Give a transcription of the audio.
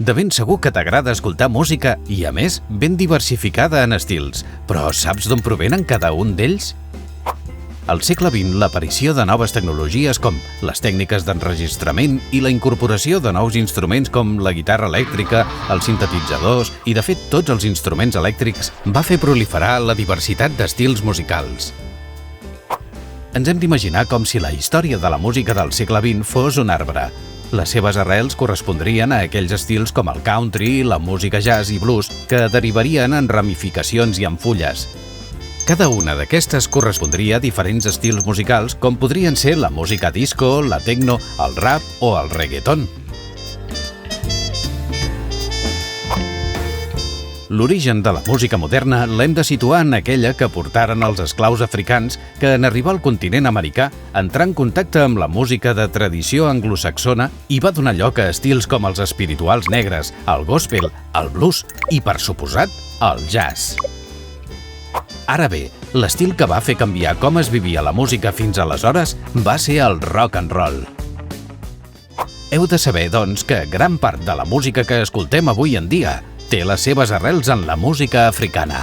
De ben segur que t'agrada escoltar música i, a més, ben diversificada en estils. Però saps d'on provenen cada un d'ells? Al segle XX, l'aparició de noves tecnologies com les tècniques d'enregistrament i la incorporació de nous instruments com la guitarra elèctrica, els sintetitzadors i, de fet, tots els instruments elèctrics va fer proliferar la diversitat d'estils musicals. Ens hem d'imaginar com si la història de la música del segle XX fos un arbre. Les seves arrels correspondrien a aquells estils com el country, la música jazz i blues, que derivarien en ramificacions i en fulles. Cada una d'aquestes correspondria a diferents estils musicals com podrien ser la música disco, la techno, el rap o el reggaeton. L'origen de la música moderna l'hem de situar en aquella que portaren els esclaus africans que en arribar al continent americà entrà en contacte amb la música de tradició anglosaxona i va donar lloc a estils com els espirituals negres, el gospel, el blues i, per suposat, el jazz. Ara bé, l'estil que va fer canviar com es vivia la música fins aleshores va ser el rock and roll. Heu de saber, doncs, que gran part de la música que escoltem avui en dia té les seves arrels en la música africana.